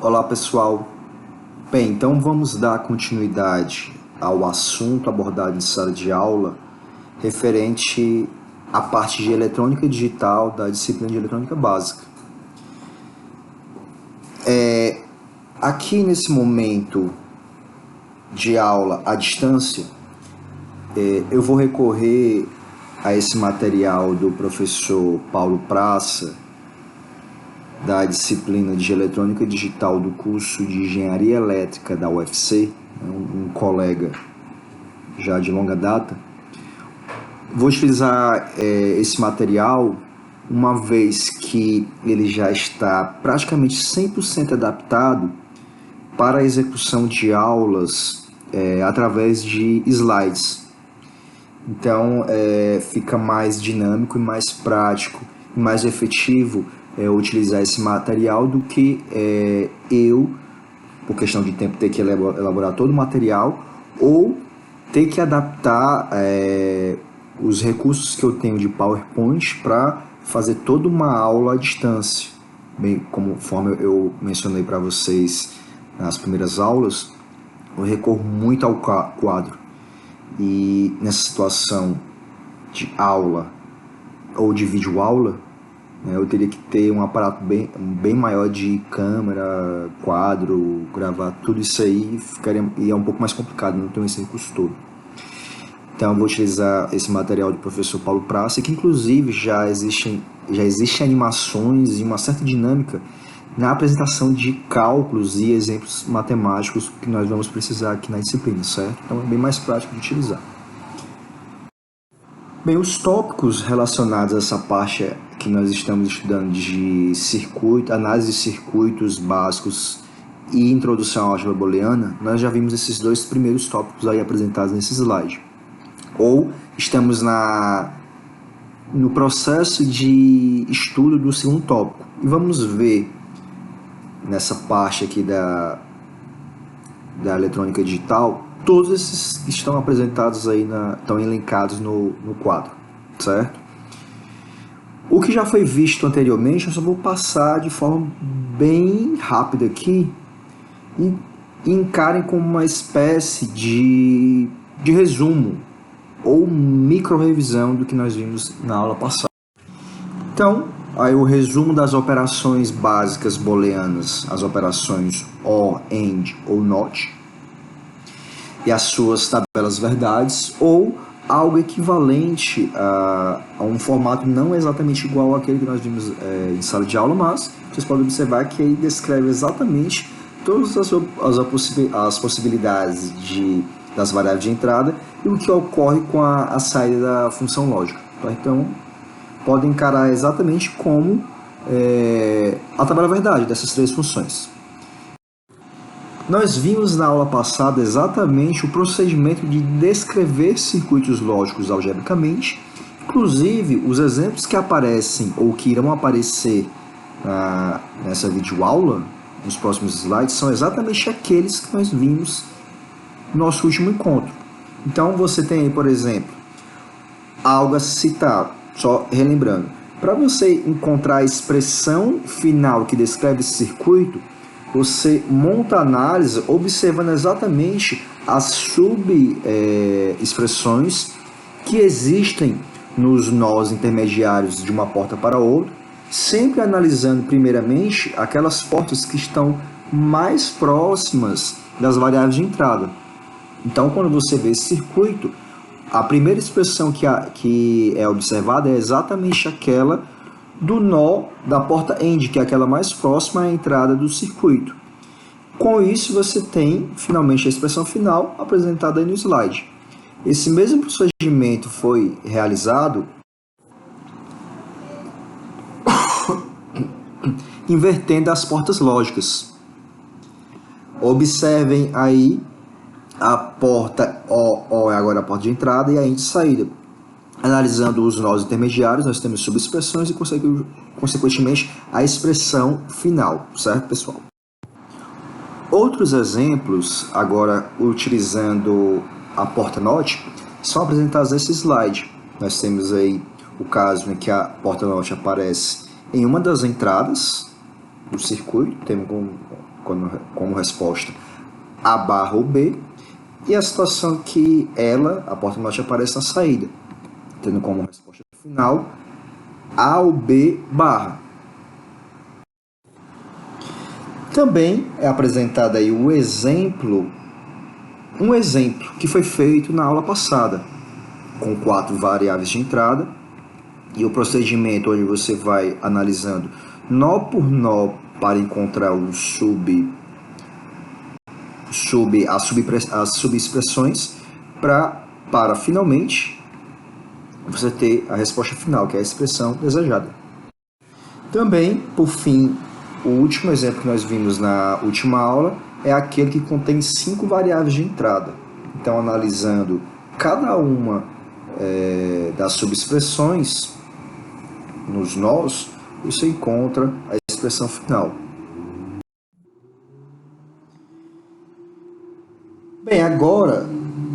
Olá pessoal, bem, então vamos dar continuidade ao assunto abordado em sala de aula referente à parte de eletrônica digital da disciplina de eletrônica básica. Aqui nesse momento de aula à distância, eu vou recorrer a esse material do professor Paulo Praça, da disciplina de eletrônica digital do curso de engenharia elétrica da UFC, um colega já de longa data. Vou utilizar esse material uma vez que ele já está praticamente 100% adaptado para a execução de aulas através de slides. Então fica mais dinâmico e mais prático e mais efetivo utilizar esse material do que eu, por questão de tempo, ter que elaborar todo o material ou ter que adaptar os recursos que eu tenho de PowerPoint para fazer toda uma aula à distância. Bem, conforme eu mencionei para vocês nas primeiras aulas, eu recorro muito ao quadro. E nessa situação de aula ou de videoaula, eu teria que ter um aparato bem maior de câmera, quadro, gravar tudo isso aí, e é um pouco mais complicado, não tenho esse recurso todo. Então eu vou utilizar esse material do professor Paulo Praça, que inclusive já existem animações e uma certa dinâmica na apresentação de cálculos e exemplos matemáticos que nós vamos precisar aqui na disciplina, certo? Então é bem mais prático de utilizar. Bem, os tópicos relacionados a essa parte que nós estamos estudando de circuito, análise de circuitos básicos e introdução à álgebra booleana, nós já vimos esses dois primeiros tópicos aí apresentados nesse slide. Ou estamos no processo de estudo do segundo tópico. E vamos ver nessa parte aqui da eletrônica digital, todos esses estão apresentados aí, estão elencados no quadro, certo? O que já foi visto anteriormente, eu só vou passar de forma bem rápida aqui e encarem como uma espécie de resumo ou micro-revisão do que nós vimos na aula passada. Então, aí o resumo das operações básicas booleanas, as operações OR, AND ou NOT, e as suas tabelas verdades, ou algo equivalente a um formato não exatamente igual àquele que nós vimos em sala de aula, mas vocês podem observar que ele descreve exatamente todas as possibilidades das variáveis de entrada e o que ocorre com a saída da função lógica. Tá? Então, podem encarar exatamente como a tabela verdade dessas três funções. Nós vimos na aula passada exatamente o procedimento de descrever circuitos lógicos algebricamente, inclusive os exemplos que aparecem ou que irão aparecer nessa videoaula, nos próximos slides, são exatamente aqueles que nós vimos no nosso último encontro. Então você tem aí, por exemplo, algo a citar, só relembrando, para você encontrar a expressão final que descreve esse circuito, você monta a análise observando exatamente as sub-expressões que existem nos nós intermediários de uma porta para outra, sempre analisando primeiramente aquelas portas que estão mais próximas das variáveis de entrada. Então, quando você vê esse circuito, a primeira expressão que é observada é exatamente aquela do nó da porta AND, que é aquela mais próxima à entrada do circuito. Com isso, você tem, finalmente, a expressão final apresentada aí no slide. Esse mesmo procedimento foi realizado invertendo as portas lógicas. Observem aí a porta O é agora a porta de entrada e a AND de saída. Analisando os nós intermediários, nós temos subexpressões e, consequentemente, a expressão final, certo, pessoal? Outros exemplos, agora utilizando a porta NOT, são apresentados nesse slide. Nós temos aí o caso em que a porta NOT aparece em uma das entradas do circuito, temos como resposta A barra ou B, e a situação que a porta norte aparece na saída, tendo como resposta final A ou B barra. Também é apresentado aí um exemplo que foi feito na aula passada, com 4 variáveis de entrada, e o procedimento onde você vai analisando nó por nó para encontrar as subexpressões para finalmente você ter a resposta final, que é a expressão desejada. Também, por fim, o último exemplo que nós vimos na última aula é aquele que contém 5 variáveis de entrada. Então, analisando cada uma das subexpressões nos nós, você encontra a expressão final. Bem, agora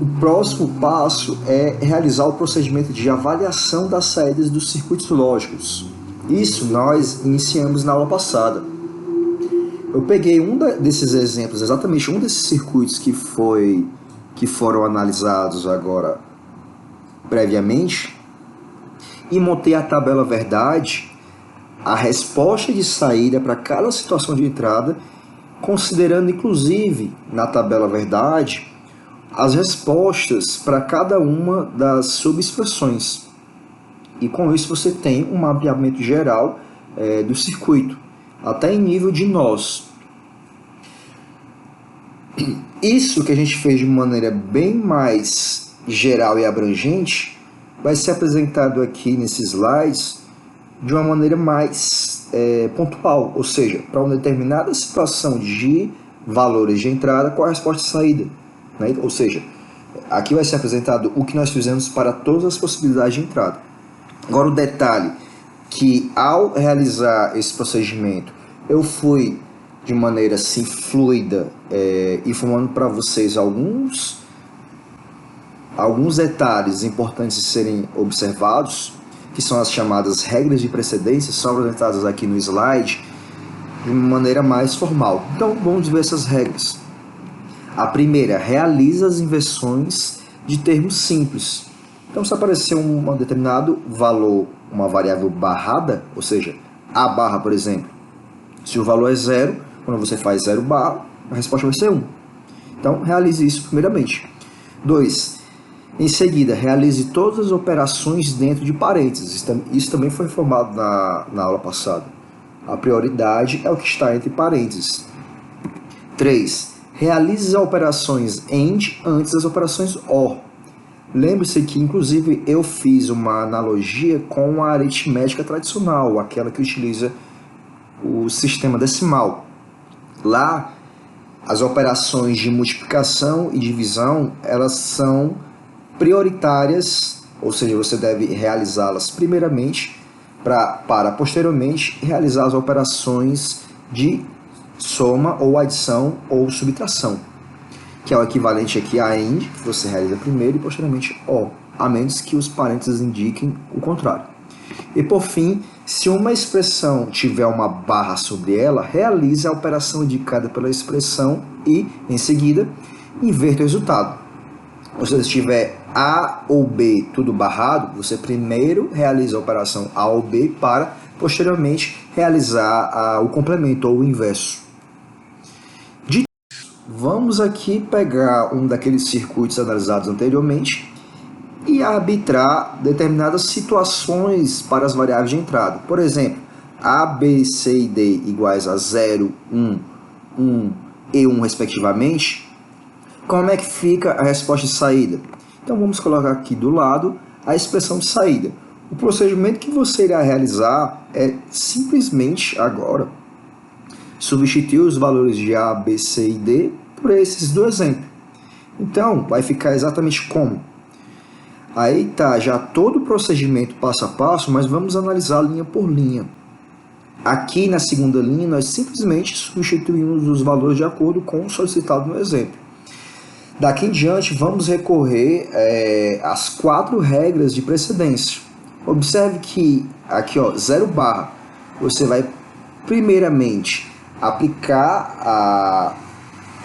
o próximo passo é realizar o procedimento de avaliação das saídas dos circuitos lógicos. Isso nós iniciamos na aula passada. Eu peguei desses exemplos, exatamente um desses circuitos que foram analisados agora previamente, e montei a tabela verdade, a resposta de saída para cada situação de entrada, considerando inclusive na tabela verdade as respostas para cada uma das subexpressões. E com isso você tem um mapeamento geral do circuito, até em nível de nós. Isso que a gente fez de maneira bem mais geral e abrangente vai ser apresentado aqui nesses slides de uma maneira mais pontual, ou seja, para uma determinada situação de valores de entrada, qual a resposta de saída, né? Ou seja, aqui vai ser apresentado o que nós fizemos para todas as possibilidades de entrada. Agora, o detalhe que ao realizar esse procedimento, eu fui de maneira assim fluida, informando para vocês alguns detalhes importantes de serem observados, que são as chamadas regras de precedência, são apresentadas aqui no slide de maneira mais formal. Então, vamos ver essas regras. A primeira, realiza as inversões de termos simples. Então, se aparecer um determinado valor, uma variável barrada, ou seja, A barra, por exemplo, se o valor é 0, quando você faz 0 barra, a resposta vai ser 1. Então, realize isso primeiramente. 2. Em seguida, realize todas as operações dentro de parênteses. Isso também foi informado na aula passada. A prioridade é o que está entre parênteses. 3. Realize as operações AND antes das operações OR. Lembre-se que, inclusive, eu fiz uma analogia com a aritmética tradicional, aquela que utiliza o sistema decimal. Lá, as operações de multiplicação e divisão, elas são prioritárias, ou seja, você deve realizá-las primeiramente para posteriormente realizar as operações de soma ou adição ou subtração, que é o equivalente aqui a AND, que você realiza primeiro e posteriormente OR, a menos que os parênteses indiquem o contrário. E por fim, se uma expressão tiver uma barra sobre ela, realize a operação indicada pela expressão e, em seguida, inverta o resultado. Ou seja, se tiver A ou B tudo barrado, você primeiro realiza a operação A ou B para, posteriormente, realizar o complemento ou o inverso. Vamos aqui pegar um daqueles circuitos analisados anteriormente e arbitrar determinadas situações para as variáveis de entrada. Por exemplo, A, B, C e D iguais a 0, 1, 1 e 1 respectivamente. Como é que fica a resposta de saída? Então vamos colocar aqui do lado a expressão de saída. O procedimento que você irá realizar é simplesmente agora substituir os valores de A, B, C e D por esses do exemplo. Então vai ficar exatamente como? Aí tá já todo o procedimento passo a passo, mas vamos analisar linha por linha. Aqui na segunda linha nós simplesmente substituímos os valores de acordo com o solicitado no exemplo. Daqui em diante, vamos recorrer às 4 regras de precedência. Observe que aqui, 0 barra, você vai primeiramente aplicar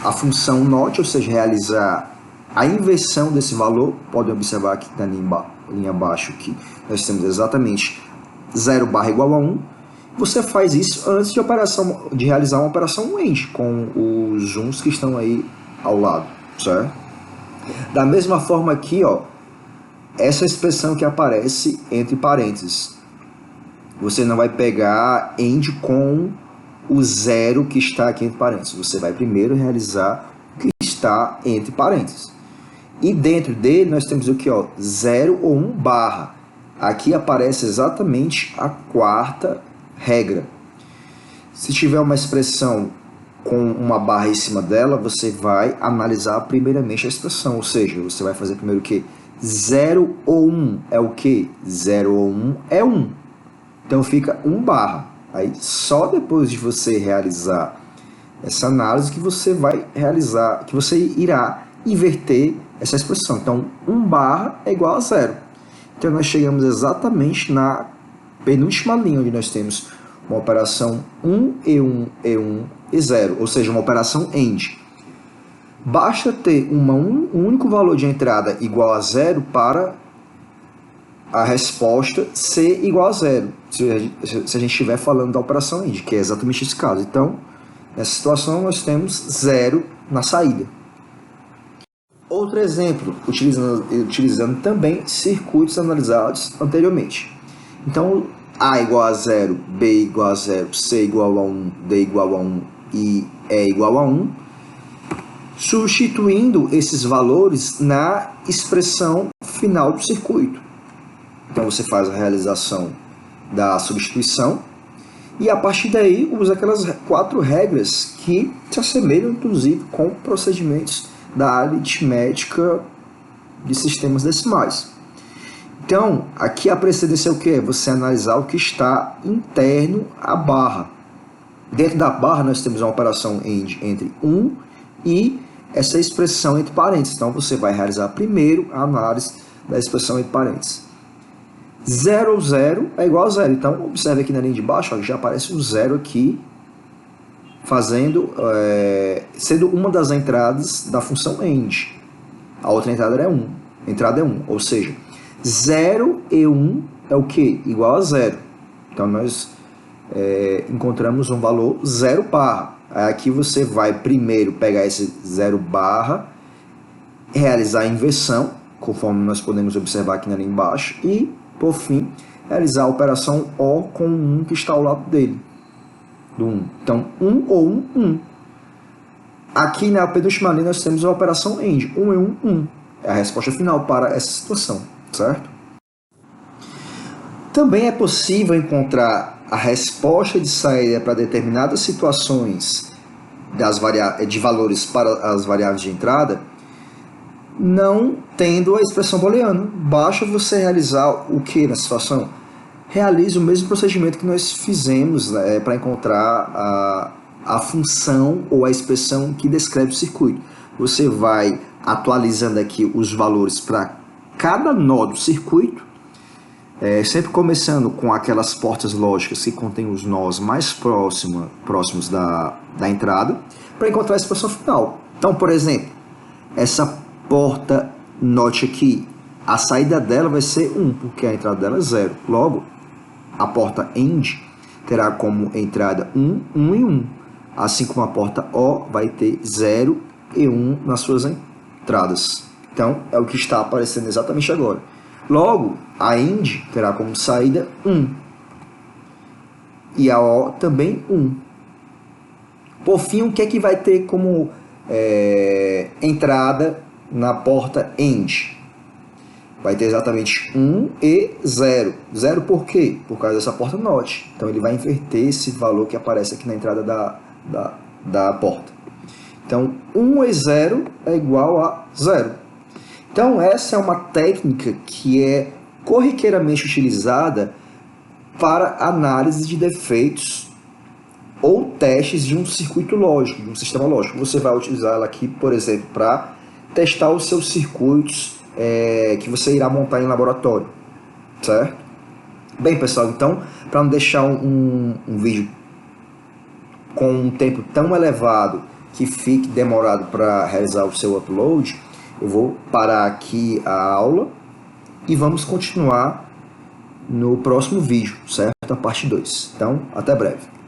a função NOT, ou seja, realizar a inversão desse valor. Podem observar aqui na linha abaixo que nós temos exatamente 0 barra igual a 1. Você faz isso antes de realizar uma operação AND, com os uns que estão aí ao lado, certo? Da mesma forma aqui, ó, essa expressão que aparece entre parênteses, você não vai pegar AND com o zero que está aqui entre parênteses. Você vai primeiro realizar o que está entre parênteses. E dentro dele nós temos o que? 0 ou 1 barra. Aqui aparece exatamente a quarta regra. Se tiver uma expressão com uma barra em cima dela, você vai analisar primeiramente a expressão. Ou seja, você vai fazer primeiro o quê? 0 ou 1 é o quê? 0 ou 1 é 1. Então fica 1 barra. Aí só depois de você realizar essa análise que você vai realizar, que você irá inverter essa expressão. Então 1 barra é igual a 0. Então nós chegamos exatamente na penúltima linha, onde nós temos uma operação 1 e 1 e 1 e 0, ou seja, uma operação AND. Basta ter um único valor de entrada igual a 0 para a resposta ser igual a 0, se a gente estiver falando da operação AND, que é exatamente esse caso. Então, nessa situação, nós temos 0 na saída. Outro exemplo, utilizando também circuitos analisados anteriormente. Então, A igual a 0, B igual a 0, C igual a 1, D igual a 1 e E igual a 1, substituindo esses valores na expressão final do circuito. Então você faz a realização da substituição e a partir daí usa aquelas 4 regras que se assemelham inclusive com procedimentos da aritmética de sistemas decimais. Então aqui a precedência é o que? Você analisar o que está interno à barra. Dentro da barra nós temos uma operação AND entre 1 e essa expressão entre parênteses. Então você vai realizar primeiro a análise da expressão entre parênteses. 0 ou 0 é igual a 0. Então, observe aqui na linha de baixo, ó, já aparece um 0 aqui, sendo uma das entradas da função AND. A outra entrada é 1. Entrada é 1, ou seja, 0 e 1 é o que? Igual a 0. Então, nós encontramos um valor 0 barra. Aqui você vai primeiro pegar esse 0 barra, realizar a inversão, conforme nós podemos observar aqui na linha embaixo, e, por fim, realizar a operação O com o 1 que está ao lado dele, do 1. Então, 1 ou 1, 1. Aqui na penúltima linha nós temos a operação AND, 1 e 1, 1. É a resposta final para essa situação, certo? Também é possível encontrar a resposta de saída para determinadas situações de valores para as variáveis de entrada, não tendo a expressão booleana. Basta você realizar o que na situação? Realize o mesmo procedimento que nós fizemos para encontrar a função ou a expressão que descreve o circuito. Você vai atualizando aqui os valores para cada nó do circuito, sempre começando com aquelas portas lógicas que contêm os nós mais próximos da entrada, para encontrar a expressão final. Então, por exemplo, essa porta NOT aqui, a saída dela vai ser 1, porque a entrada dela é 0. Logo, a porta AND terá como entrada 1, 1 e 1. Assim como a porta O vai ter 0 e 1 nas suas entradas. Então, é o que está aparecendo exatamente agora. Logo, a AND terá como saída 1. E a O também 1. Por fim, o que é que vai ter como entrada na porta AND? Vai ter exatamente 1 e 0. 0 por quê? Por causa dessa porta NOT. Então, ele vai inverter esse valor que aparece aqui na entrada da porta. Então, 1 e 0 é igual a 0. Então, essa é uma técnica que é corriqueiramente utilizada para análise de defeitos ou testes de um circuito lógico, de um sistema lógico. Você vai utilizar ela aqui, por exemplo, para testar os seus circuitos que você irá montar em laboratório, certo? Bem, pessoal, então, para não deixar um vídeo com um tempo tão elevado que fique demorado para realizar o seu upload, eu vou parar aqui a aula e vamos continuar no próximo vídeo, certo? A parte 2. Então, até breve.